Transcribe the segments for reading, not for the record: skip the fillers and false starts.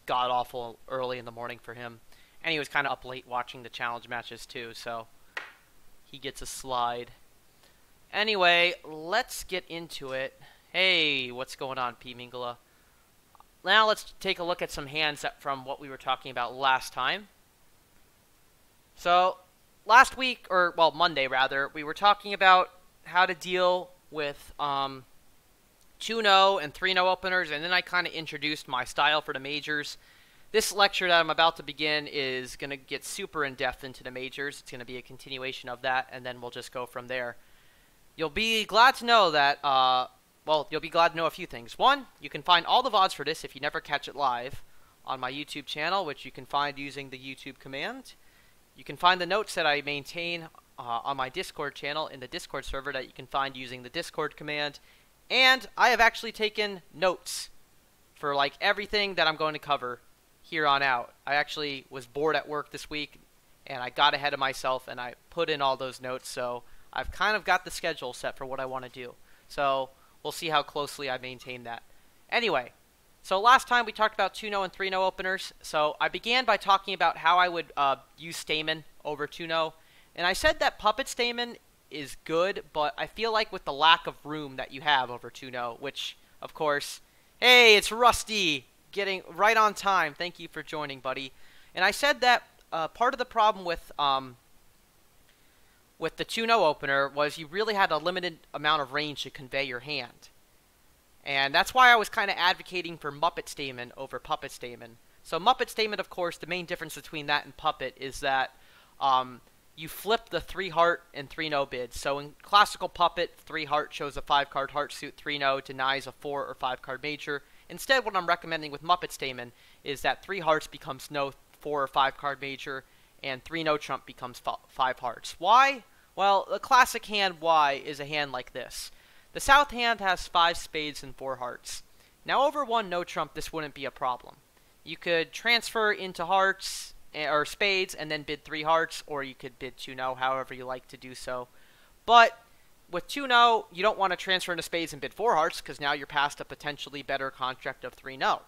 god-awful early in the morning for him. And he was kind of up late watching the challenge matches too, so he gets a slide. Anyway, let's get into it. Hey, what's going on, P. Mingala? Now let's take a look at some hands from what we were talking about last time. So, last week, or, well, Monday rather, we were talking about how to deal with 2-0 and 3-0 openers, and then I kind of introduced my style for the majors. This lecture that I'm about to begin is going to get super in-depth into the majors. It's going to be a continuation of that, and then we'll just go from there. You'll be glad to know that, well, you'll be glad to know a few things. One, you can find all the VODs for this if you never catch it live on my YouTube channel, which you can find using the YouTube command. You can find the notes that I maintain on my Discord channel in the Discord server that you can find using the Discord command. And I have actually taken notes for like everything that I'm going to cover here on out. I actually was bored at work this week, and I got ahead of myself, and I put in all those notes, so I've kind of got the schedule set for what I want to do. So we'll see how closely I maintain that. Anyway, so last time we talked about 2-0 and 3-0 openers. So I began by talking about how I would use Stamen over 2-0. And I said that Puppet Stamen is good, but I feel like with the lack of room that you have over 2-0, which, of course, hey, it's Rusty, getting right on time. Thank you for joining, buddy. And I said that part of the problem with the 2-0 opener was you really had a limited amount of range to convey your hand. And that's why I was kind of advocating for Muppet Stamen over Puppet Stamen. So Muppet Stamen, of course, the main difference between that and Puppet is that you flip the 3-heart and 3-0 bids. So in classical Puppet, 3-heart shows a 5-card heart suit, 3-0 denies a 4 or 5-card major. Instead, what I'm recommending with Muppet Stamen is that 3 hearts becomes no 4 or 5-card major, and 3-0 trump becomes 5 hearts. Why? Well, the classic hand Y is a hand like this. The south hand has 5 spades and 4 hearts. Now over 1 no trump, this wouldn't be a problem. You could transfer into hearts or spades and then bid 3 hearts, or you could bid 2-0, however you like to do so. But with 2-0, you don't want to transfer into spades and bid 4 hearts, because now you're past a potentially better contract of 3-0.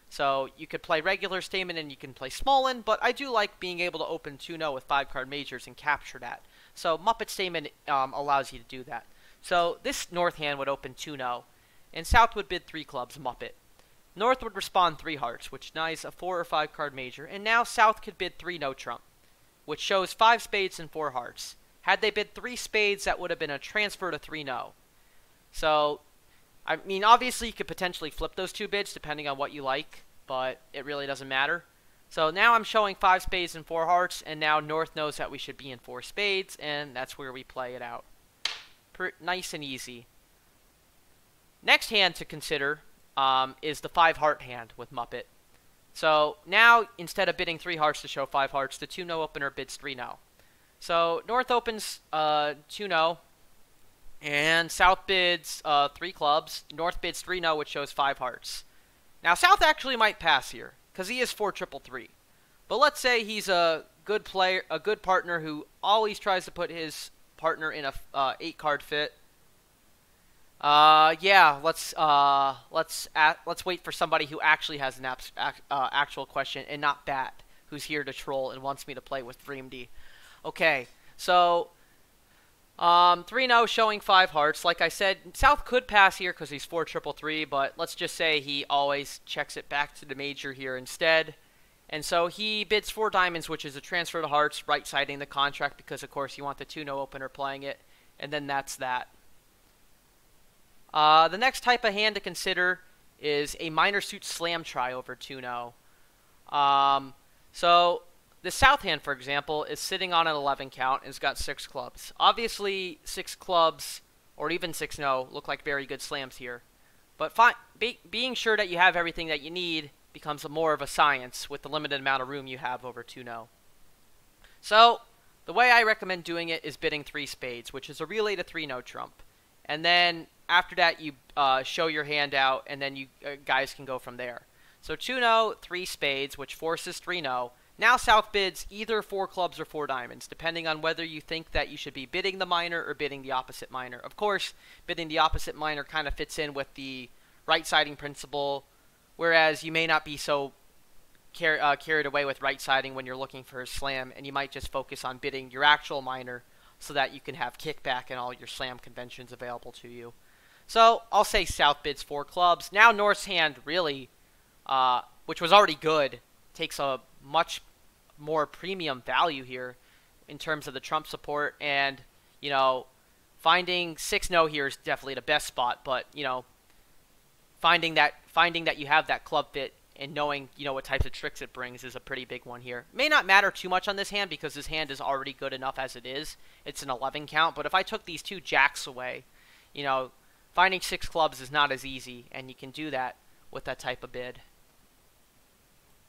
So you could play regular Stamen and you can play Smolin, but I do like being able to open 2-0 with 5-card majors and capture that. So Muppet Stamen allows you to do that. So this north hand would open 2-0, and south would bid 3 clubs, Muppet. North would respond 3 hearts, which denies a 4 or 5-card major, and now south could bid 3 no trump, which shows 5 spades and 4 hearts. Had they bid 3 spades, that would have been a transfer to 3-0. So, I mean, obviously you could potentially flip those 2 bids depending on what you like, but it really doesn't matter. So now I'm showing 5 spades and 4 hearts, and now north knows that we should be in 4 spades, and that's where we play it out. Nice and easy. Next hand to consider is the 5-heart hand with Muppet. So now, instead of bidding 3 hearts to show 5 hearts, the 2-0 opener bids 3-0. So north opens 2-0, and south bids 3 clubs. North bids 3-0, which shows 5 hearts. Now south actually might pass here, because he is 4-3-3. But let's say he's a good player, a good partner who always tries to put his partner in a 8-card fit. Yeah, let's wait for somebody who actually has an actual question and not Bat, who's here to troll and wants me to play with Dreamd. Okay, so 3-0 showing 5 hearts. Like I said, south could pass here because he's 4-3-3, but let's just say he always checks it back to the major here instead. And so he bids 4 diamonds, which is a transfer to hearts, right-siding the contract because, of course, you want the 2-0 opener playing it. And then that's that. The next type of hand to consider is a minor suit slam try over 2-0. So the south hand, for example, is sitting on an 11 count and has got 6 clubs. Obviously, 6 clubs, or even 6-0, look like very good slams here. But being sure that you have everything that you need becomes more of a science with the limited amount of room you have over 2-0. So the way I recommend doing it is bidding 3 spades, which is a relay to 3-0 trump. And then after that, you show your hand out, and then you guys can go from there. So 2-0, 3 spades, which forces 3-0. Now south bids either 4 clubs or 4 diamonds, depending on whether you think that you should be bidding the minor or bidding the opposite minor. Of course, bidding the opposite minor kind of fits in with the right-siding principle, whereas you may not be so carried away with right-siding when you're looking for a slam, and you might just focus on bidding your actual minor so that you can have kickback and all your slam conventions available to you. So I'll say South bids 4 clubs. Now North's hand really, which was already good, takes a much more premium value here in terms of the trump support, and you know, finding 6-no here is definitely the best spot, but you know, finding that you have that club bit and knowing, you know, what types of tricks it brings is a pretty big one here. May not matter too much on this hand because this hand is already good enough as it is. It's an 11 count, but if I took these 2 jacks away, you know, finding 6 clubs is not as easy, and you can do that with that type of bid.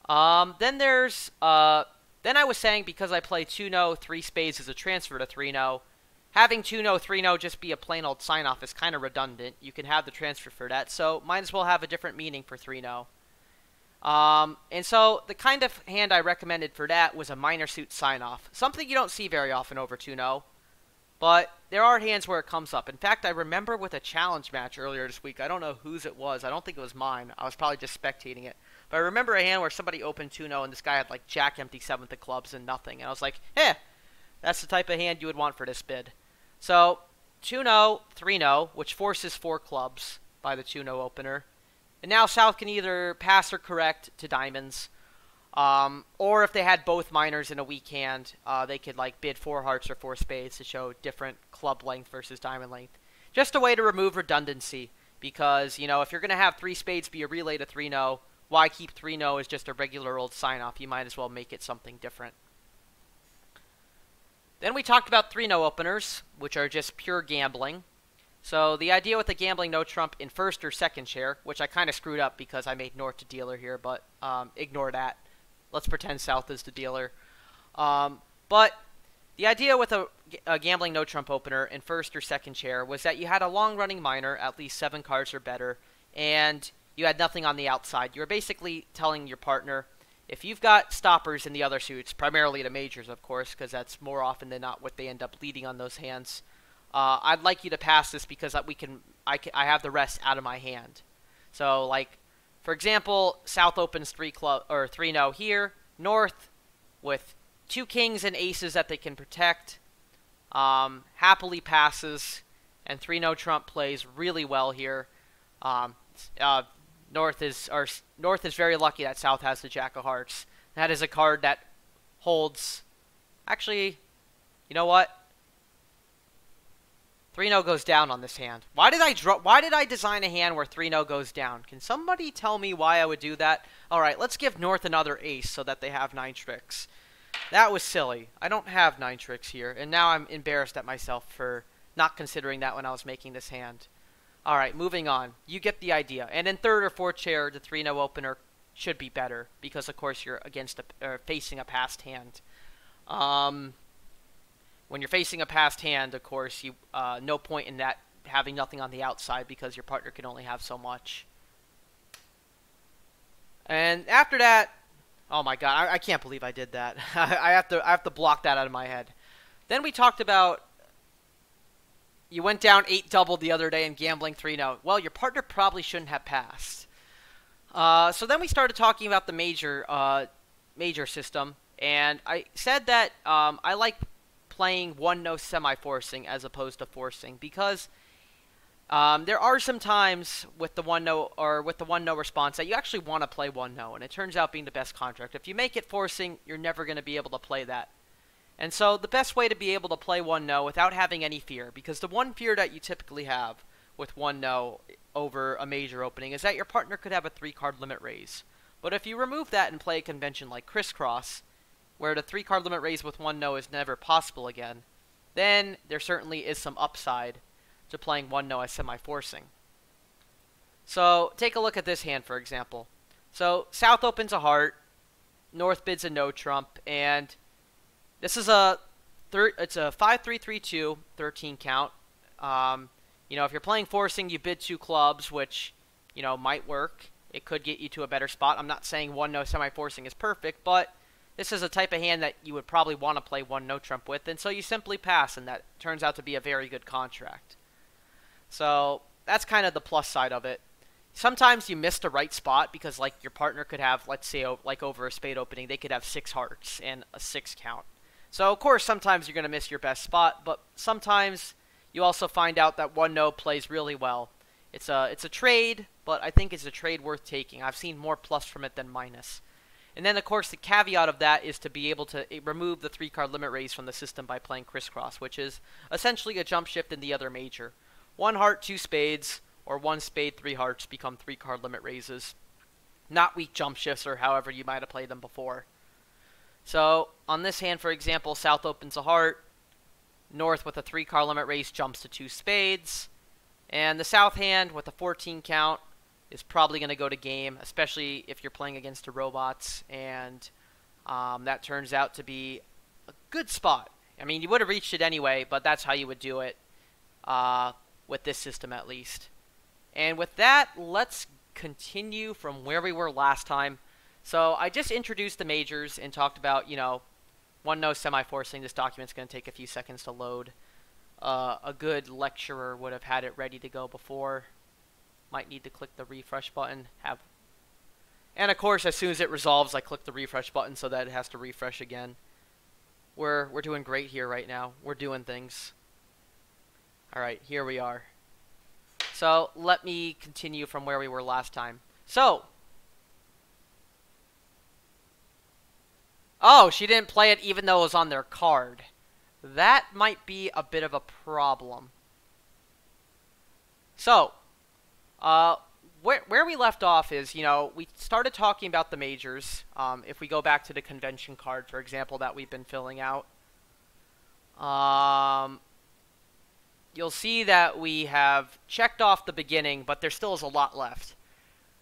Then I was saying because I play 2-no, 3 spades as a transfer to 3-no, having 2-no, 3-no just be a plain old sign-off is kind of redundant. You can have the transfer for that, so might as well have a different meaning for 3-no. And so the kind of hand I recommended for that was a minor suit sign-off. Something you don't see very often over 2-no, but there are hands where it comes up. In fact, I remember with a challenge match earlier this week, I don't know whose it was. I don't think it was mine. I was probably just spectating it. But I remember a hand where somebody opened 2-no and this guy had like jack empty 7th of clubs and nothing. And I was like, that's the type of hand you would want for this bid. So 2-no, 3-no, which forces 4 clubs by the 2-no opener. And now South can either pass or correct to diamonds, or if they had both minors in a weak hand, they could like bid 4 hearts or 4 spades to show different club length versus diamond length. Just a way to remove redundancy, because you know, if you're going to have 3 spades be a relay to 3-no, why keep 3-no as just a regular old sign-off? You might as well make it something different. Then we talked about 3-no openers, which are just pure gambling. So the idea with the gambling no trump in first or second share, which I kind of screwed up because I made North the dealer here, but ignore that. Let's pretend South is the dealer. But the idea with a gambling no trump opener in first or second share was that you had a long-running minor, at least 7 cards or better, and you had nothing on the outside. You were basically telling your partner, if you've got stoppers in the other suits, primarily the majors, of course, because that's more often than not what they end up leading on those hands, I'd like you to pass this because I have the rest out of my hand. So, like, for example, South opens 3-no here. North, with 2 kings and aces that they can protect, happily passes, and 3-no trump plays really well here. North is very lucky that South has the Jack of Hearts. That is a card that holds. Actually, you know what? 3-no goes down on this hand. Why did I design a hand where 3-no goes down? Can somebody tell me why I would do that? All right, let's give North another ace so that they have 9 tricks. That was silly. I don't have 9 tricks here, and now I'm embarrassed at myself for not considering that when I was making this hand. All right, moving on. You get the idea. And in third or fourth chair, the 3-no opener should be better because, of course, you're facing a passed hand. When you're facing a passed hand, of course, no point in that having nothing on the outside because your partner can only have so much. And after that, oh my God, I can't believe I did that. I have to block that out of my head. Then we talked about you went down 8 double the other day in gambling 3-no. Well, your partner probably shouldn't have passed. So then we started talking about the major system, and I said that I like playing 1-no semi-forcing as opposed to forcing because there are some times with the 1-no or with the 1-no response that you actually want to play 1-no, and it turns out being the best contract. If you make it forcing, you're never going to be able to play that. And so the best way to be able to play 1-no without having any fear, because the one fear that you typically have with 1-no over a major opening is that your partner could have a 3-card limit raise. But if you remove that and play a convention like crisscross, where the 3-card limit raise with 1-no is never possible again, then there certainly is some upside to playing 1-no as semi-forcing. So take a look at this hand, for example. So South opens a heart, North bids a no trump, and this is it's a 5-3-3-2, 13 count. You know, if you're playing forcing, you bid 2 clubs, which, you know, might work. It could get you to a better spot. I'm not saying 1-no semi-forcing is perfect, but this is a type of hand that you would probably want to play 1-no trump with, and so you simply pass, and that turns out to be a very good contract. So that's kind of the plus side of it. sometimes you miss the right spot because, like, your partner could have, let's say, like over a spade opening, they could have 6 hearts and a 6 count. So, of course, sometimes you're going to miss your best spot, but sometimes you also find out that 1-no plays really well. It's a trade, but I think it's a trade worth taking. I've seen more plus from it than minus. And then, of course, the caveat of that is to be able to remove the 3-card limit raise from the system by playing crisscross, which is essentially a jump shift in the other major. 1 heart, 2 spades, or 1 spade, 3 hearts become 3-card limit raises. Not weak jump shifts or however you might have played them before. So, on this hand, for example, South opens a heart. North with a 3-card limit raise jumps to 2 spades. And the South hand with a 14 count is probably going to go to game, especially if you're playing against the robots. And that turns out to be a good spot. I mean, you would have reached it anyway, but that's how you would do it with this system at least. And with that, let's continue from where we were last time. So I just introduced the majors and talked about, 1-no semi-forcing. This document's going to take a few seconds to load. A good lecturer would have had it ready to go before. Might need to click the refresh button. And of course, as soon as it resolves, I click the refresh button so that it has to refresh again. We're doing great here right now. We're doing things. Alright, here we are. So, let me continue from where we were last time. So, oh, she didn't play it even though it was on their card. That might be a bit of a problem. So, where we left off is, we started talking about the majors. If we go back to the convention card, for example, that we've been filling out. You'll see that we have checked off the beginning, but there still is a lot left.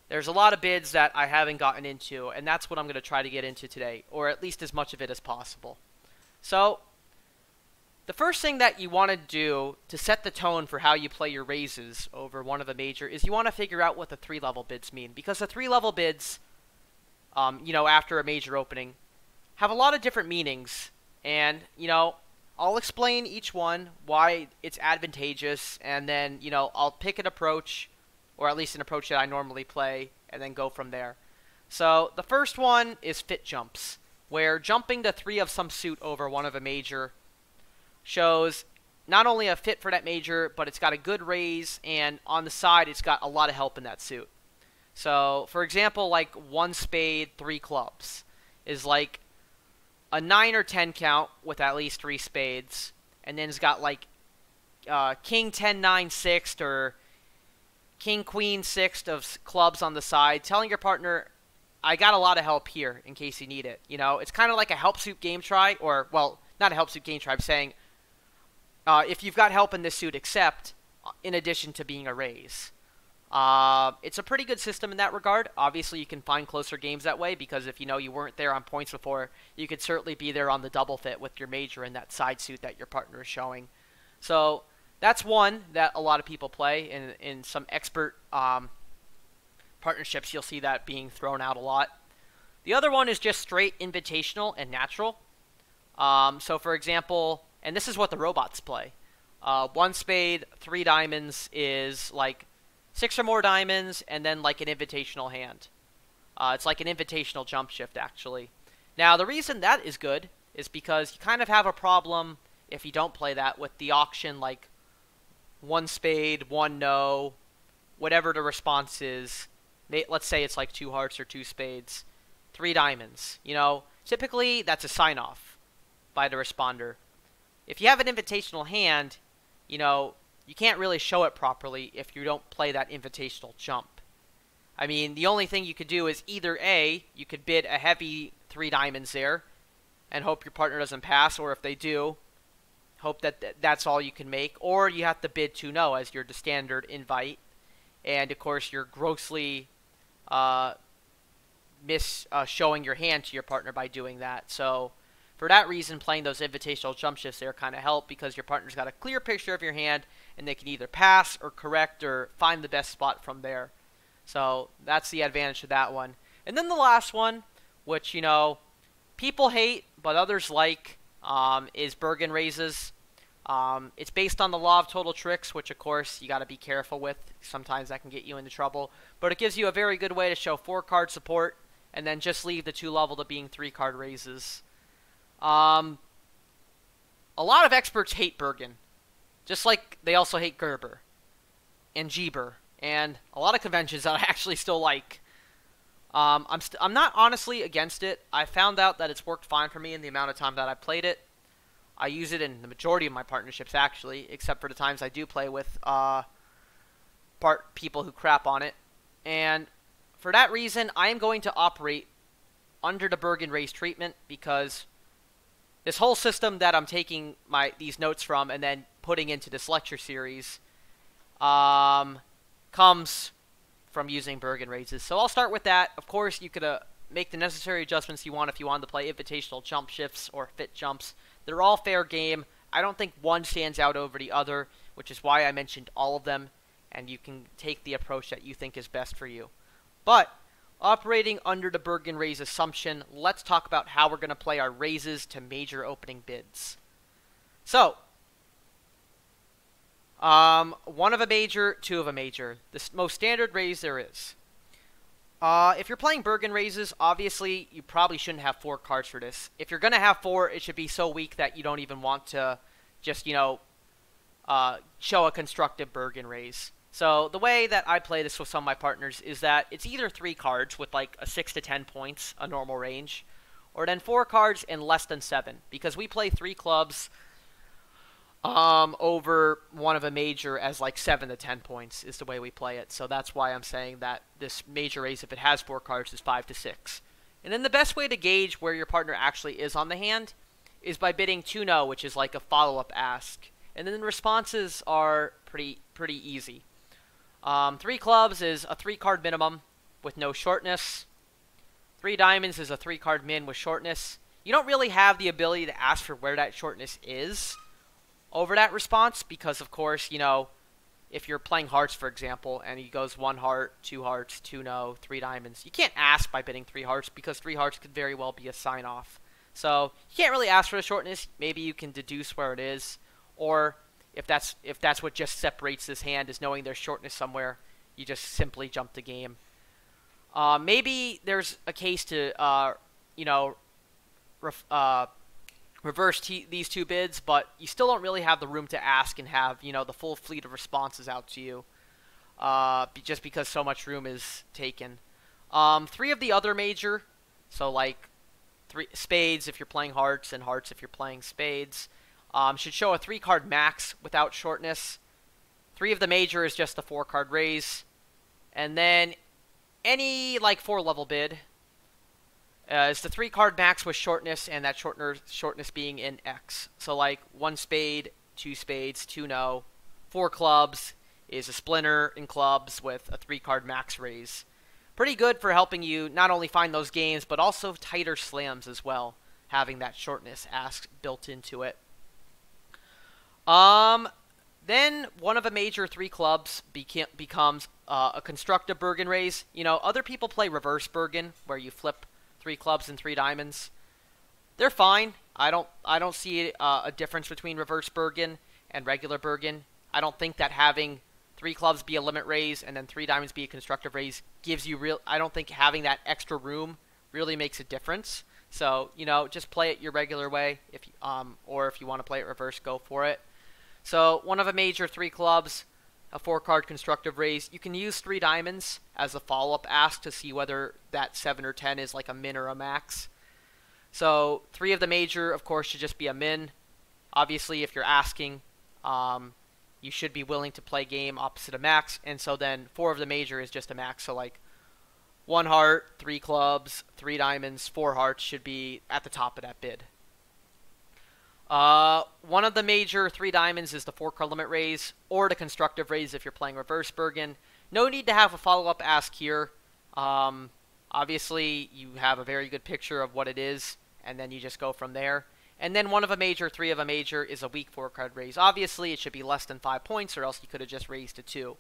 There's a lot of bids that I haven't gotten into, and that's what I'm going to try to get into today, or at least as much of it as possible. So, the first thing that you want to do to set the tone for how you play your raises over one of the major is you want to figure out what the 3-level bids mean. Because the 3-level bids, after a major opening, have a lot of different meanings, and, I'll explain each one, why it's advantageous, and then, I'll pick an approach, or at least an approach that I normally play, and then go from there. So, the first one is fit jumps, where jumping the 3 of some suit over one of a major shows not only a fit for that major, but it's got a good raise, and on the side, it's got a lot of help in that suit. So, for example, like 1 spade, 3 clubs is like a 9 or 10 count with at least 3 spades, and then it's got like king 10 9 sixth or king queen sixth of clubs on the side, telling your partner, I got a lot of help here in case you need it. It's kind of like a help suit game try, or, well, not a help suit game try. I'm saying if you've got help in this suit, except in addition to being a raise. It's a pretty good system in that regard. Obviously, you can find closer games that way, because if you weren't there on points before, you could certainly be there on the double fit with your major in that side suit that your partner is showing. So that's one that a lot of people play. In some expert partnerships, you'll see that being thrown out a lot. The other one is just straight invitational and natural. So for example, and this is what the robots play. 1 spade, 3 diamonds is like 6 or more diamonds, and then like an invitational hand. It's like an invitational jump shift, actually. Now, the reason that is good is because you kind of have a problem if you don't play that with the auction, like 1 spade, 1 no, whatever the response is. Let's say it's like 2 hearts or 2 spades, 3 diamonds. Typically that's a sign-off by the responder. If you have an invitational hand, you can't really show it properly if you don't play that invitational jump. I mean, the only thing you could do is either A, you could bid a heavy 3 diamonds there and hope your partner doesn't pass, or if they do, hope that that's all you can make, or you have to bid 2 no as your standard invite, and of course you're grossly showing your hand to your partner by doing that. So for that reason, playing those invitational jump shifts there kind of help, because your partner's got a clear picture of your hand, and they can either pass or correct or find the best spot from there. So that's the advantage of that one. And then the last one, which, people hate but others like, is Bergen Raises. It's based on the law of total tricks, which of course you got to be careful with. Sometimes that can get you into trouble. But it gives you a very good way to show 4-card support, and then just leave the 2 level to being 3-card raises. A lot of experts hate Bergen, just like they also hate Gerber and Jeber, and a lot of conventions that I actually still like. I'm not honestly against it. I found out that it's worked fine for me in the amount of time that I played it. I use it in the majority of my partnerships, actually, except for the times I do play with people who crap on it. And for that reason, I am going to operate under the Bergen Raise treatment, because this whole system that I'm taking these notes from and then putting into this lecture series comes from using Bergen Raises. So I'll start with that. Of course, you could make the necessary adjustments you want if you wanted to play invitational jump shifts or fit jumps. They're all fair game. I don't think one stands out over the other, which is why I mentioned all of them, and you can take the approach that you think is best for you. But operating under the Bergen Raise assumption, let's talk about how we're going to play our raises to major opening bids. So, 1 of a major, 2 of a major. The most standard raise there is. If you're playing Bergen Raises, obviously, you probably shouldn't have 4 cards for this. If you're going to have 4, it should be so weak that you don't even want to just, show a constructive Bergen Raise. So the way that I play this with some of my partners is that it's either 3 cards with like a 6 to 10 points, a normal range, or then 4 cards and less than 7. Because we play 3 clubs over 1 of a major as like 7 to 10 points is the way we play it. So that's why I'm saying that this major raise, if it has 4 cards, is 5 to 6. And then the best way to gauge where your partner actually is on the hand is by bidding 2-no, which is like a follow-up ask. And then the responses are pretty easy. 3 clubs is a 3-card minimum with no shortness. 3 diamonds is a 3-card min with shortness. You don't really have the ability to ask for where that shortness is over that response, because of course, if you're playing hearts, for example, and he goes 1 heart, 2 hearts, 2 no, 3 diamonds, you can't ask by bidding 3 hearts, because 3 hearts could very well be a sign-off. So you can't really ask for the shortness. Maybe you can deduce where it is, or if that's what just separates this hand, is knowing there's shortness somewhere, you just simply jump the game. Maybe there's a case to reverse these 2 bids, but you still don't really have the room to ask and have, the full fleet of responses out to you, just because so much room is taken. 3 of the other major, so like 3 spades if you're playing hearts, and hearts if you're playing spades, should show a 3-card max without shortness. 3 of the major is just the 4-card raise, and then any like 4-level bid is the 3-card max with shortness, and that shortness being in X. So like 1 spade, 2 spades, 2 no, 4 clubs is a splinter in clubs with a 3-card max raise. Pretty good for helping you not only find those games, but also tighter slams as well, having that shortness ask built into it. Then 1 of a major 3 clubs becomes a constructive Bergen Raise. Other people play reverse Bergen, where you flip 3 clubs and 3 diamonds. They're fine. I don't see a difference between reverse Bergen and regular Bergen. I don't think that having 3 clubs be a limit raise and then 3 diamonds be a constructive raise gives you I don't think having that extra room really makes a difference. So, just play it your regular way. Or if you want to play it reverse, go for it. So 1 of a major 3 clubs, a 4-card constructive raise. You can use 3 diamonds as a follow-up ask to see whether that 7 or 10 is like a min or a max. So 3 of the major, of course, should just be a min. Obviously, if you're asking, you should be willing to play game opposite a max. And so then 4 of the major is just a max. So like 1 heart, 3 clubs, 3 diamonds, 4 hearts should be at the top of that bid. 1 of the major 3 diamonds is the 4-card limit raise, or the constructive raise if you're playing reverse Bergen. No need to have a follow-up ask here. Obviously, you have a very good picture of what it is, and then you just go from there. And then 1 of a major, 3 of a major is a weak 4-card raise. Obviously, it should be less than 5 points, or else you could have just raised to 2.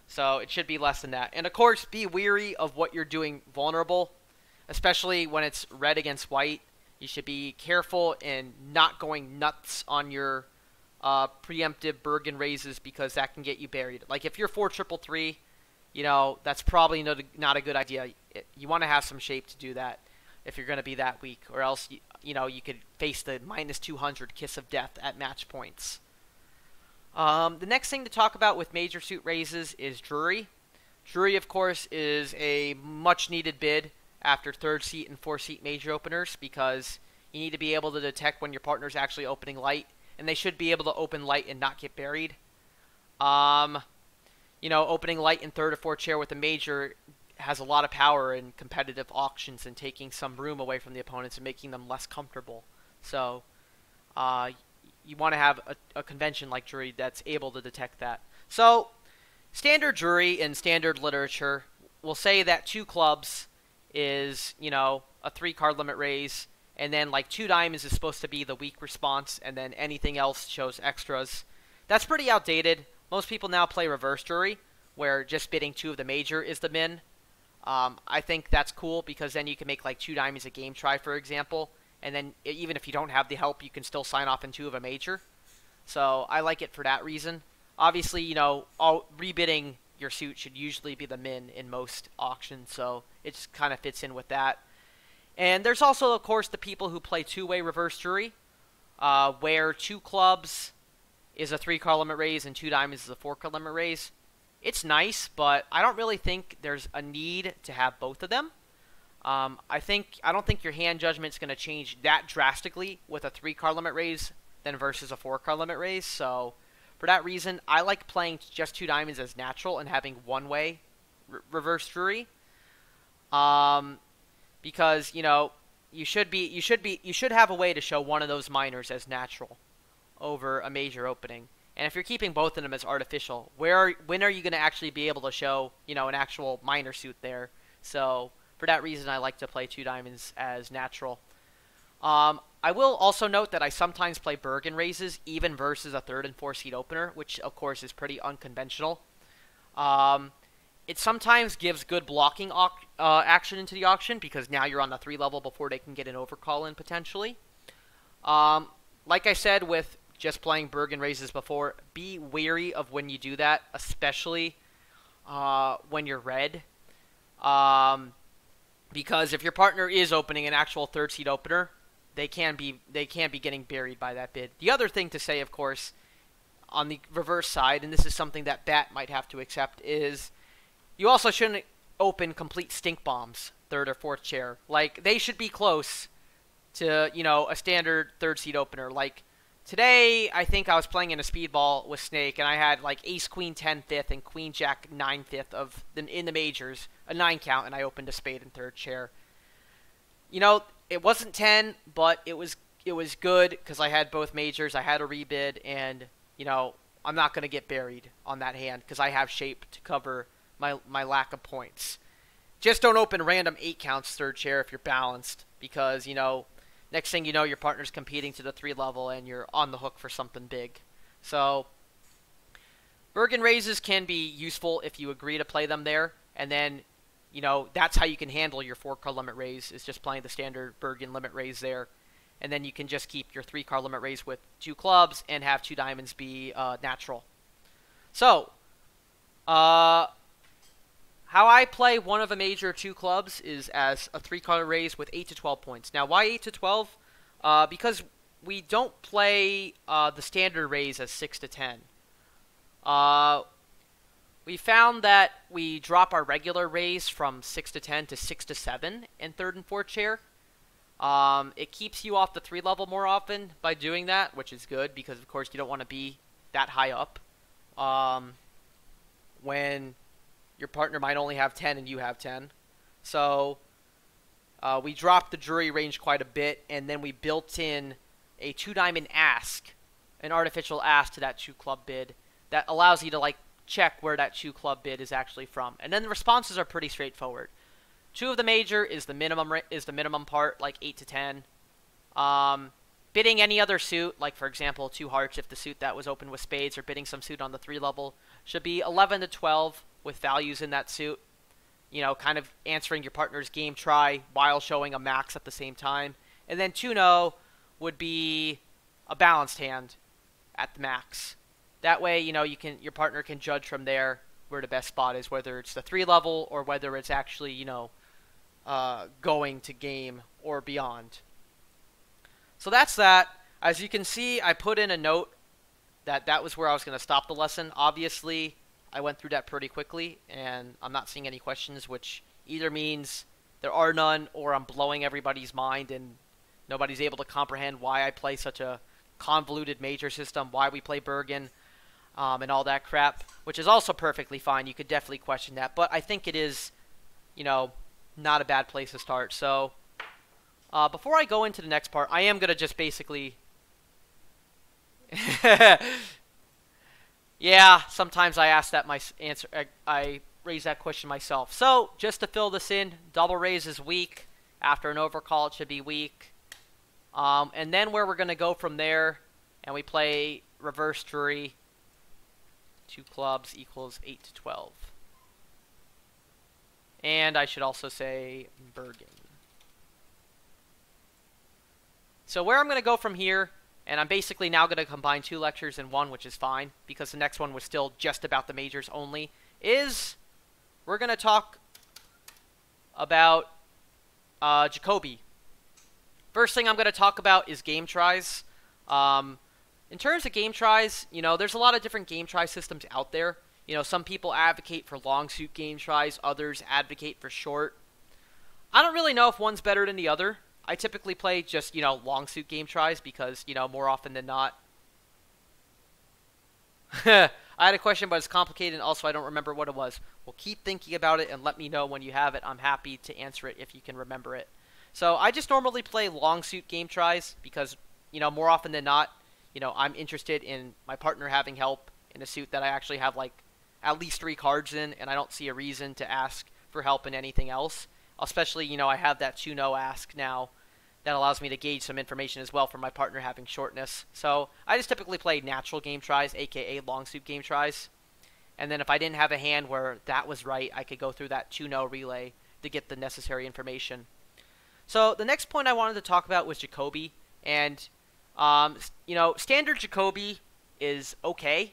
So it should be less than that. And of course, be wary of what you're doing vulnerable, especially when it's red against white. You should be careful in not going nuts on your preemptive Bergen Raises because that can get you buried. Like if you're 4-3-3, you know, that's probably not a good idea. You want to have some shape to do that if you're going to be that weak, or else, you know, you could face the -200 Kiss of Death at match points. The next thing to talk about with major suit raises is Drury. Drury, of course, is a much-needed bid after 3rd seat and 4th seat major openers because you need to be able to detect when your partner's actually opening light, and they should be able to open light and not get buried. You know, opening light in 3rd or 4th chair with a major has a lot of power in competitive auctions and taking some room away from the opponents and making them less comfortable. So, you want to have a convention like Drury that's able to detect that. So, standard Drury in standard literature will say that 2 clubs is, you know, a 3-card limit raise, and then like 2 diamonds is supposed to be the weak response, and then anything else shows extras. That's pretty outdated. Most people now play reverse Drury, where just bidding 2 of the major is the min. I think that's cool because then you can make like 2 diamonds a game try, for example, and then even if you don't have the help, you can still sign off in 2 of a major. So I like it for that reason. Obviously, you know, rebidding your suit should usually be the min in most auctions, so it just kind of fits in with that. And there's also, of course, the people who play 2-way reverse Drury, where 2 clubs is a 3-card limit raise and 2 diamonds is a 4-card limit raise. It's nice, but I don't really think there's a need to have both of them. I don't think your hand judgment's going to change that drastically with a 3-card limit raise than versus a 4-card limit raise. So for that reason, I like playing just 2 diamonds as natural and having 1-way reverse Drury. Because, you know, you should have a way to show one of those minors as natural over a major opening. And if you're keeping both of them as artificial, when are you going to actually be able to show, you know, an actual minor suit there? So for that reason, I like to play 2 diamonds as natural. I will also note that I sometimes play Bergen Raises even versus a 3rd and 4th seat opener, which of course is pretty unconventional. It sometimes gives good blocking action into the auction because now you're on the 3 level before they can get an overcall in potentially. Like I said with just playing Bergen Raises before, be wary of when you do that, especially when you're red. Because if your partner is opening an actual 3rd seat opener, they can be getting buried by that bid. The other thing to say, of course, on the reverse side, and this is something that Bat might have to accept, is you also shouldn't open complete stink bombs 3rd or 4th chair. Like, they should be close to, you know, a standard 3rd seat opener. Like, today, I think I was playing in a speedball with Snake, and I had like Ace Queen 10 5th and Queen Jack 9 5th of in the majors, a 9 count, and I opened a spade in 3rd chair. You know, it wasn't 10, but it was good because I had both majors, I had a rebid, and you know, I'm not going to get buried on that hand because I have shape to cover my lack of points. Just don't open random 8 counts 3rd chair if you're balanced, because you know, next thing you know, your partner's competing to the 3 level and you're on the hook for something big. So, Bergen Raises can be useful if you agree to play them there. And then, you know, that's how you can handle your 4-card limit raise, is just playing the standard Bergen limit raise there. And then you can just keep your 3-card limit raise with 2 clubs and have 2 diamonds be natural. So, how I play one of a major 2 clubs is as a 3-card raise with 8 to 12 points. Now, why 8 to 12? Because we don't play the standard raise as 6 to 10. We found that we drop our regular raise from 6 to 10 to 6 to 7 in 3rd and 4th chair. It keeps you off the 3 level more often by doing that, which is good because, of course, you don't want to be that high up when your partner might only have 10 and you have 10. So we dropped the Drury range quite a bit, and then we built in a 2-diamond ask, an artificial ask to that 2-club bid that allows you to like check where that 2-club bid is actually from. And then the responses are pretty straightforward. 2 of the major is the minimum part, like 8 to 10. Bidding any other suit, like for example 2 hearts if the suit that was open with spades, or bidding some suit on the 3 level, should be 11 to 12 with values in that suit. You know, kind of answering your partner's game try while showing a max at the same time. And then 2-0 would be a balanced hand at the max. That way, you know, your partner can judge from there where the best spot is, whether it's the 3 level or whether it's actually, you know, going to game or beyond. So that's that. As you can see, I put in a note that that was where I was going to stop the lesson. Obviously, I went through that pretty quickly, and I'm not seeing any questions, which either means there are none or I'm blowing everybody's mind and nobody's able to comprehend why I play such a convoluted major system, why we play Bergen, and all that crap, which is also perfectly fine. You could definitely question that, but I think it is, you know, not a bad place to start. So before I go into the next part, I am going to just basically... Yeah, sometimes I ask that I raise that question myself. So, just to fill this in, double raise is weak. After an overcall, it should be weak. And then where we're going to go from there, and we play reverse jury. 2 clubs equals 8 to 12. And I should also say Bergen. So where I'm going to go from here, and I'm basically now going to combine 2 lectures in one, which is fine, because the next one was still just about the majors only, is we're going to talk about Jacobi. First thing I'm going to talk about is game tries. In terms of game tries, you know, there's a lot of different game try systems out there. You know, some people advocate for long suit game tries, others advocate for short. I don't really know if one's better than the other. I typically play just, you know, long suit game tries because, you know, more often than not. I had a question, but it's complicated, and also I don't remember what it was. Well, keep thinking about it and let me know when you have it. I'm happy to answer it if you can remember it. So I just normally play long suit game tries because, you know, more often than not, you know, I'm interested in my partner having help in a suit that I actually have, like, at least 3 cards in, and I don't see a reason to ask for help in anything else. Especially, you know, I have that no ask now that allows me to gauge some information as well for my partner having shortness. So I just typically play natural game tries, aka long suit game tries. And then if I didn't have a hand where that was right, I could go through that 2-no relay to get the necessary information. So the next point I wanted to talk about was Jacobi. And, you know, standard Jacobi is okay.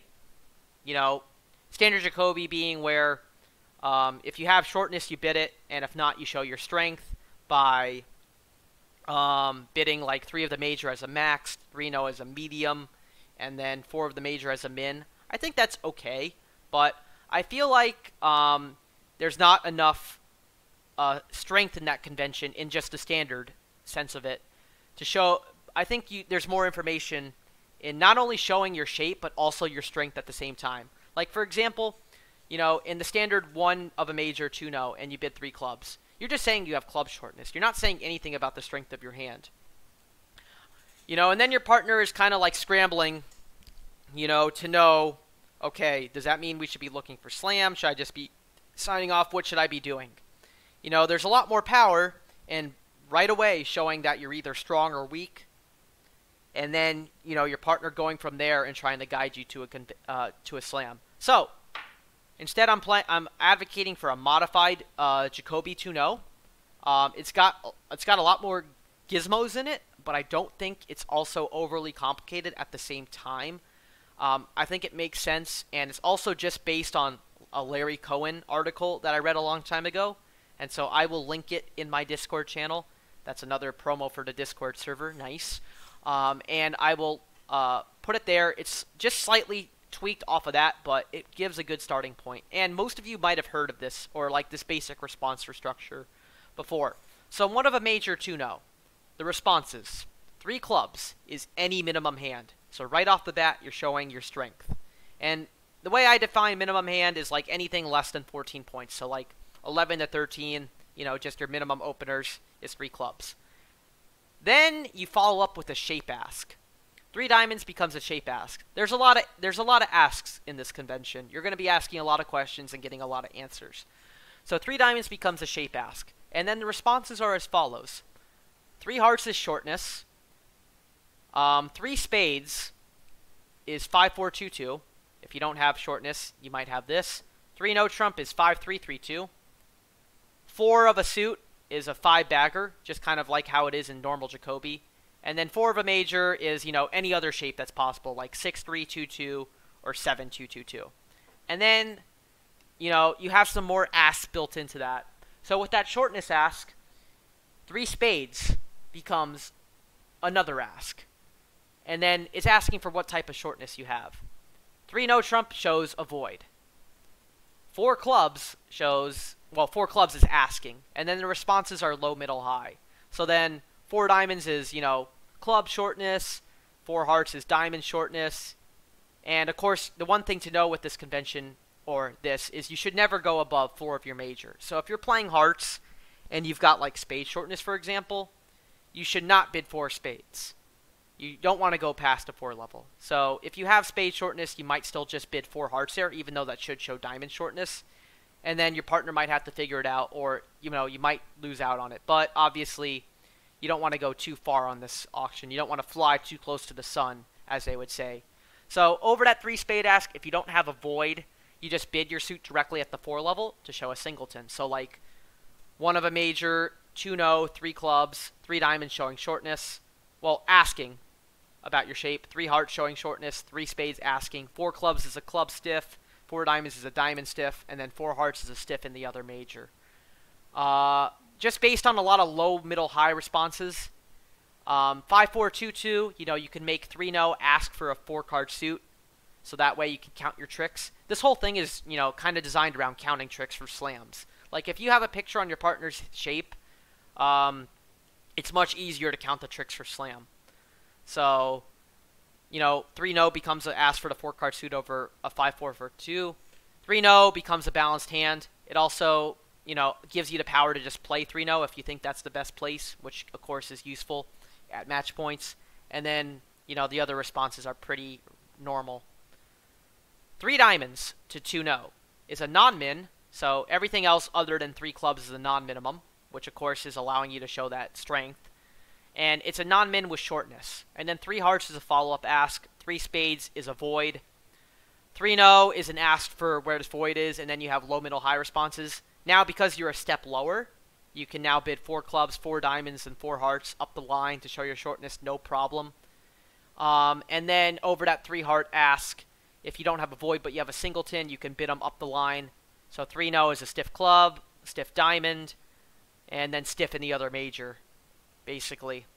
You know, standard Jacobi being where if you have shortness, you bid it, and if not, you show your strength by bidding like 3 of the major as a max, 3 no as a medium, and then 4 of the major as a min. I think that's okay, but I feel like there's not enough strength in that convention in just the standard sense of it to show. I think there's more information in not only showing your shape, but also your strength at the same time. Like, for example, you know, in the standard 1 of a major, 2 no, and you bid 3 clubs. You're just saying you have club shortness. You're not saying anything about the strength of your hand. You know, and then your partner is kind of like scrambling, you know, to know, okay, does that mean we should be looking for slam? Should I just be signing off? What should I be doing? You know, there's a lot more power in right away showing that you're either strong or weak. And then, you know, your partner going from there and trying to guide you to a slam. So, instead, I'm advocating for a modified Jacobi 2-no. It's got a lot more gizmos in it, but I don't think it's also overly complicated at the same time. I think it makes sense, and it's also just based on a Larry Cohen article that I read a long time ago, and so I will link it in my Discord channel. That's another promo for the Discord server. Nice. And I will put it there. It's just slightly tweaked off of that, but it gives a good starting point. And most of you might have heard of this, or like this basic response for structure before. So one of a major 2-no, the responses, 3 clubs is any minimum hand. So right off the bat, you're showing your strength. And the way I define minimum hand is like anything less than 14 points. So like 11 to 13, you know, just your minimum openers is 3 clubs. Then you follow up with a shape ask. 3 diamonds becomes a shape ask. There's a lot of asks in this convention. You're going to be asking a lot of questions and getting a lot of answers. So 3 diamonds becomes a shape ask. And then the responses are as follows. 3 hearts is shortness. 3 spades is 5-4-2-2. If you don't have shortness, you might have this. 3 no trump is 5-3-3-2. 4 of a suit is a 5 bagger, just kind of like how it is in normal Jacobi. And then 4 of a major is, any other shape that's possible, like 6-3-2-2 or 7-2-2-2. And then, you have some more asks built into that. So with that shortness ask, 3 spades becomes another ask. And then it's asking for what type of shortness you have. 3 no trump shows avoid. 4 clubs shows, 4 clubs is asking. And then the responses are low, middle, high. So then 4 diamonds is, club shortness. 4 hearts is diamond shortness. And of course, the one thing to know with this convention, or this, is you should never go above 4 of your major. So if you're playing hearts and you've got like spade shortness, for example, you should not bid 4 spades. You don't want to go past a 4 level. So if you have spade shortness, you might still just bid 4 hearts there, even though that should show diamond shortness. And then your partner might have to figure it out, or you might lose out on it. But obviously, you don't want to go too far on this auction. You don't want to fly too close to the sun, as they would say. So over that 3 spade ask, if you don't have a void, you just bid your suit directly at the 4 level to show a singleton. So like 1 of a major, 2 no, 3 clubs, 3 diamonds showing shortness. Well, asking about your shape. 3 hearts showing shortness, 3 spades asking. 4 clubs is a club stiff, 4 diamonds is a diamond stiff, and then 4 hearts is a stiff in the other major. Just based on a lot of low, middle, high responses. 5-4-2-2, you can make 3 no, ask for a 4-card suit. So that way you can count your tricks. This whole thing is, kind of designed around counting tricks for slams. Like if you have a picture on your partner's shape, it's much easier to count the tricks for slam. So, 3 no becomes an ask for the 4-card suit over a 5-4 for 2. 3 no becomes a balanced hand. It also, gives you the power to just play 3 no if you think that's the best place, which of course is useful at match points. And then, the other responses are pretty normal. 3 diamonds to 2 no is a non-min, so everything else other than 3 clubs is a non-minimum, which of course is allowing you to show that strength. And it's a non-min with shortness. And then 3 hearts is a follow-up ask. 3 spades is a void. 3 no is an ask for where this void is, and then you have low, middle, high responses. Now, because you're a step lower, you can now bid 4 clubs, 4 diamonds, and 4 hearts up the line to show your shortness, no problem. And then over that 3 heart ask, if you don't have a void but you have a singleton, you can bid them up the line. So 3 no is a stiff club, stiff diamond, and then stiff in the other major, basically.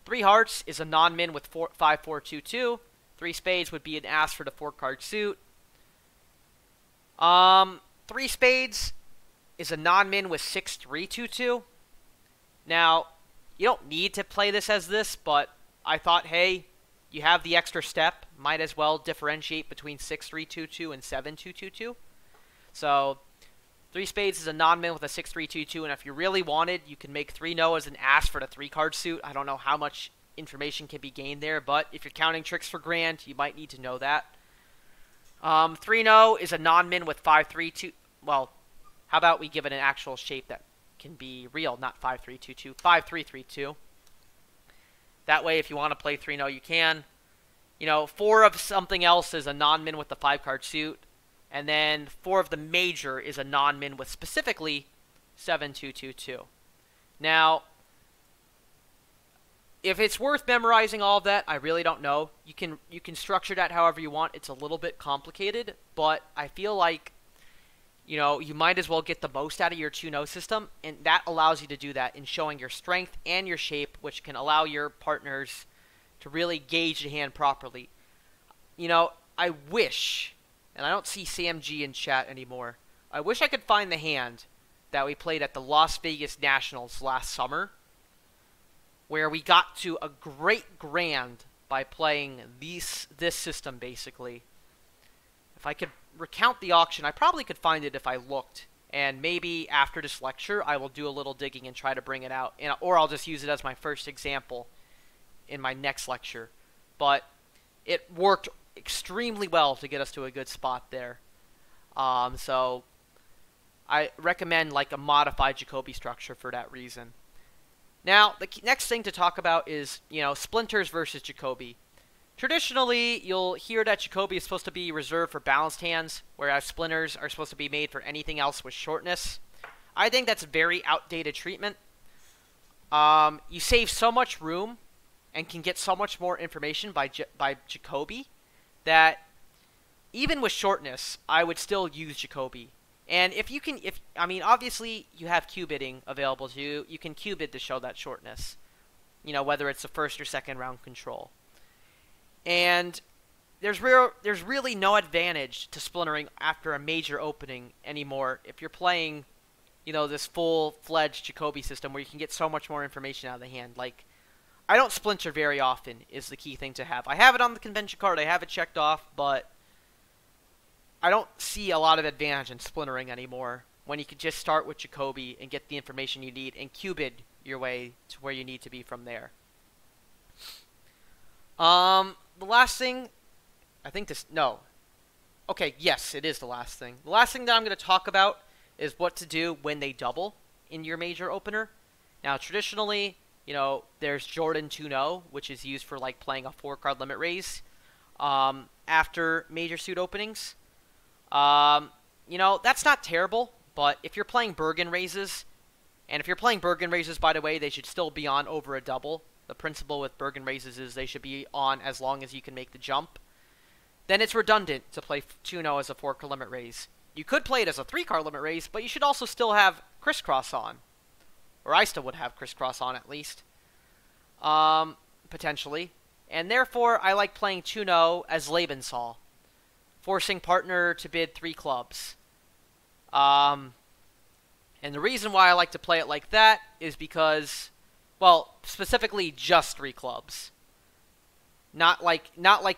3 hearts is a non-min with 5-4-2-2. 3 spades would be an ask for the 4-card suit. 3 spades is a non-min with 6-3-2-2. Now, you don't need to play this as this, but I thought, hey, you have the extra step. Might as well differentiate between 6-3-2-2 and 7-2-2-2. So 3 spades is a non-min with a 6-3-2-2, and if you really wanted, you can make 3 no as an ask for the 3-card suit. I don't know how much information can be gained there, but if you're counting tricks for grand, you might need to know that. 3 no is a non-min with 5-3-2. Well, how about we give it an actual shape that can be real, not 5-3-2-2, 5-3-3-2. That way, if you want to play 3 no, you can. 4 of something else is a non-min with the 5-card suit. And then 4 of the major is a non-min with specifically 7-2-2-2. Now, if it's worth memorizing all of that, I really don't know. You can structure that however you want. It's a little bit complicated, but I feel like you might as well get the most out of your 2 no system, and that allows you to do that in showing your strength and your shape, which can allow your partners to really gauge the hand properly. I wish, and I don't see Sam G in chat anymore, I wish I could find the hand that we played at the Las Vegas Nationals last summer, where we got to a great grand by playing this system, basically. If I could recount the auction, I probably could find it if I looked, and maybe after this lecture I will do a little digging and try to bring it out, or I'll just use it as my first example in my next lecture. But it worked extremely well to get us to a good spot there. So I recommend like a modified Jacobi structure for that reason. Now, the next thing to talk about is, Splinters versus Jacobi. Traditionally, you'll hear that Jacobi is supposed to be reserved for balanced hands, whereas Splinters are supposed to be made for anything else with shortness. I think that's very outdated treatment. You save so much room and can get so much more information by Jacobi that even with shortness, I would still use Jacobi. And I mean, obviously you have Q bidding available to you. You can Q bid to show that shortness. You know, whether it's the first or second round control. And there's really no advantage to splintering after a major opening anymore if you're playing, you know, this full-fledged Jacobi system where you can get so much more information out of the hand. Like, I don't splinter very often is the key thing to have. I have it on the convention card, I have it checked off, but I don't see a lot of advantage in splintering anymore when you could just start with Jacobi and get the information you need and Q-bid your way to where you need to be from there. The last thing, I think this, no. Okay, yes, it is the last thing. The last thing that I'm going to talk about is what to do when they double in your major opener. Now, traditionally, you know, there's Jordan 2-0, which is used for, like, playing a 4-card limit raise after major suit openings. You know, that's not terrible, but if you're playing Bergen Raises, and if you're playing Bergen Raises, by the way, they should still be on over a double. The principle with Bergen Raises is they should be on as long as you can make the jump. Then it's redundant to play 2-0 as a 4-card limit raise. You could play it as a 3-card limit raise, but you should also still have Crisscross on. Or I still would have Crisscross on, at least. Potentially. And therefore, I like playing 2-0 as Lebensall, forcing partner to bid 3 clubs. And the reason why I like to play it like that is because, well, specifically just 3 clubs. Not like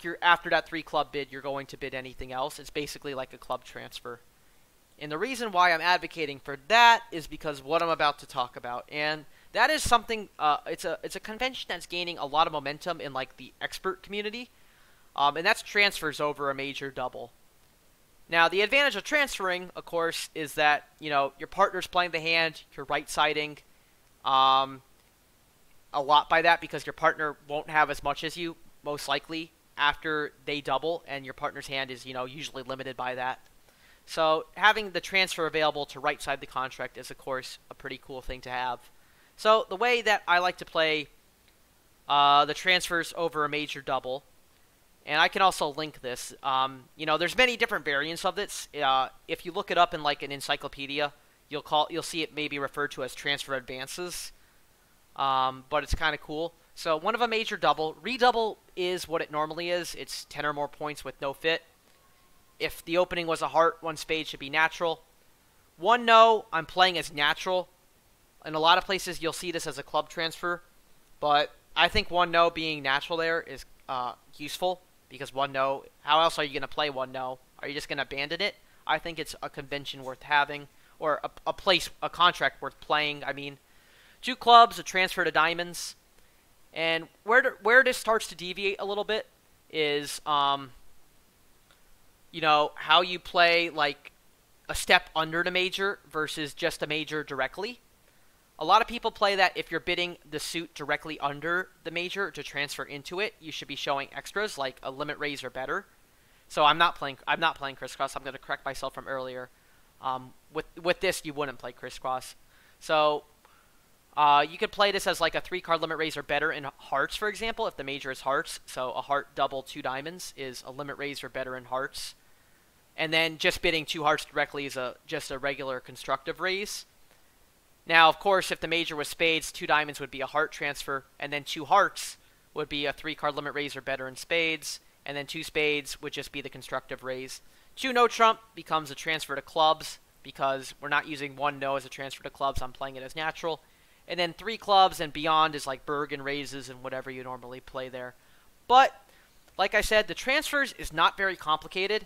you're after that 3-club bid, you're going to bid anything else. It's basically like a club transfer. And the reason why I'm advocating for that is because what I'm about to talk about. And that is something, it's a convention that's gaining a lot of momentum in, like, the expert community. And that's transfers over a major double. Now, the advantage of transferring, of course, is that, you know, your partner's playing the hand, you're right-siding a lot by that because your partner won't have as much as you, most likely, after they double, and your partner's hand is, you know, usually limited by that. So, having the transfer available to right-side the contract is, of course, a pretty cool thing to have. So, the way that I like to play the transfers over a major double, and I can also link this. You know, there's many different variants of this. If you look it up in, like, an encyclopedia, you'll see it maybe referred to as transfer advances. But it's kind of cool. So one of a major double. Redouble is what it normally is. It's 10 or more points with no fit. If the opening was a heart, 1 spade should be natural. 1-0, I'm playing as natural. In a lot of places, you'll see this as a club transfer. But I think 1-0 being natural there is useful. Because 1-0, how else are you going to play 1-0? Are you just going to abandon it? I think it's a convention worth having. Or a contract worth playing. I mean, 2 clubs, a transfer to diamonds. And where this starts to deviate a little bit is, you know, how you play, like, a step under the major versus just a major directly. A lot of people play that if you're bidding the suit directly under the major to transfer into it, you should be showing extras like a limit raise or better. So I'm not playing crisscross. I'm going to correct myself from earlier. With this, you wouldn't play crisscross. So you could play this as like a 3-card limit raise or better in hearts, for example, if the major is hearts. So a heart double 2 diamonds is a limit raise or better in hearts. And then just bidding 2 hearts directly is just a regular constructive raise. Now, of course, if the major was spades, 2 diamonds would be a heart transfer, and then 2 hearts would be a 3-card limit raise or better in spades, and then 2 spades would just be the constructive raise. 2 no trump becomes a transfer to clubs, because we're not using 1 no as a transfer to clubs, I'm playing it as natural. And then 3 clubs and beyond is like Bergen Raises and whatever you normally play there. But, like I said, the transfers is not very complicated.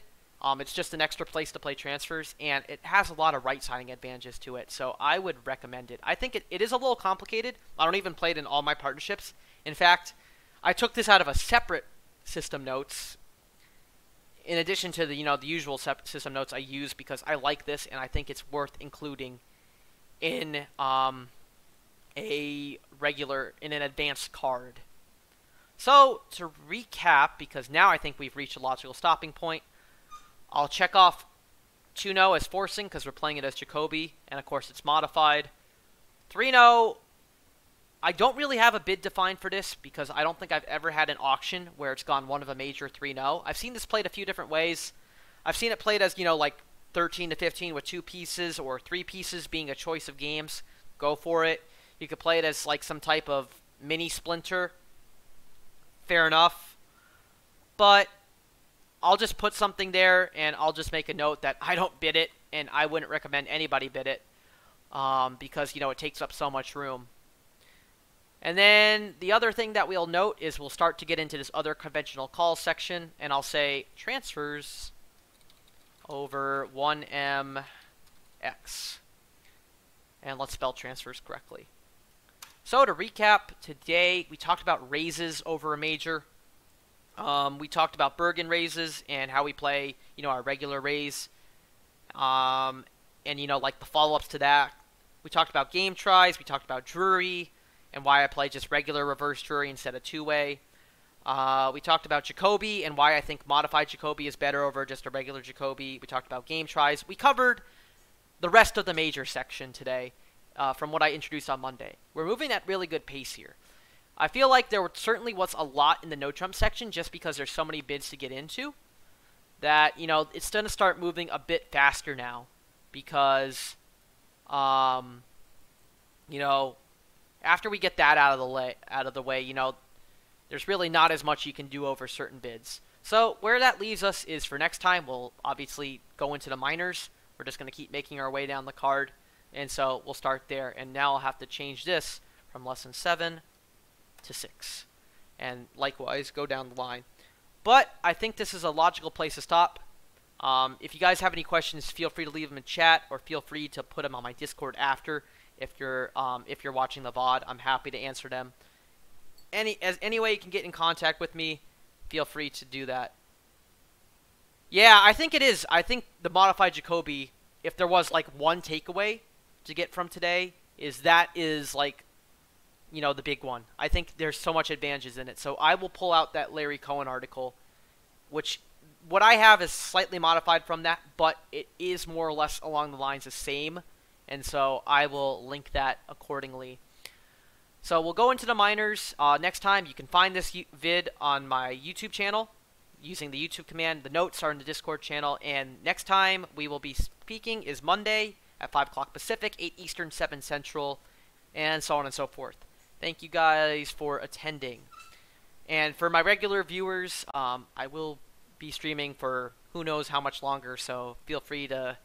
It's just an extra place to play transfers, and it has a lot of right-siding advantages to it, so I would recommend it. I think it is a little complicated. I don't even play it in all my partnerships. In fact, I took this out of a separate system notes, in addition to the usual system notes I use, because I like this, and I think it's worth including in an advanced card. So, to recap, because now I think we've reached a logical stopping point, I'll check off 2-0 as forcing because we're playing it as Jacobi, and of course it's modified. 3-0 I don't really have a bid defined for this because I don't think I've ever had an auction where it's gone one of a major 3-0. I've seen this played a few different ways. I've seen it played as, like 13 to 15 with 2 pieces or 3 pieces being a choice of games. Go for it. You could play it as like some type of mini splinter. Fair enough. But I'll just put something there and I'll just make a note that I don't bid it and I wouldn't recommend anybody bid it because, it takes up so much room. And then the other thing that we'll note is we'll start to get into this other conventional call section, and I'll say transfers over 1mx. And let's spell transfers correctly. So to recap, today we talked about raises over a major. We talked about Bergen Raises and how we play, our regular raise. And, like the follow-ups to that. We talked about game tries. We talked about Drury and why I play just regular reverse Drury instead of two-way. We talked about Jacoby and why I think modified Jacoby is better over just a regular Jacoby. We talked about game tries. We covered the rest of the major section today from what I introduced on Monday. We're moving at really good pace here. I feel like there certainly was a lot in the no trump section just because there's so many bids to get into that, it's going to start moving a bit faster now because, after we get that out of the way, there's really not as much you can do over certain bids. So where that leaves us is for next time, we'll obviously go into the minors. We're just going to keep making our way down the card. And so we'll start there. And now I'll have to change this from lesson 7 to 6. And likewise, go down the line. But I think this is a logical place to stop. If you guys have any questions, feel free to leave them in chat or feel free to put them on my Discord after. If you're watching the VOD, I'm happy to answer them. Any way you can get in contact with me, feel free to do that. Yeah, I think it is. I think the modified Jacoby, if there was like one takeaway to get from today, is like, the big one. I think there's so much advantages in it. So I will pull out that Larry Cohen article, which what I have is slightly modified from that, but it is more or less along the lines the same. And so I will link that accordingly. So we'll go into the minors. Next time, you can find this vid on my YouTube channel using the YouTube command. The notes are in the Discord channel. And next time we will be speaking is Monday at 5 o'clock Pacific, 8 Eastern, 7 Central, and so on and so forth. Thank you guys for attending. And for my regular viewers, I will be streaming for who knows how much longer, so feel free to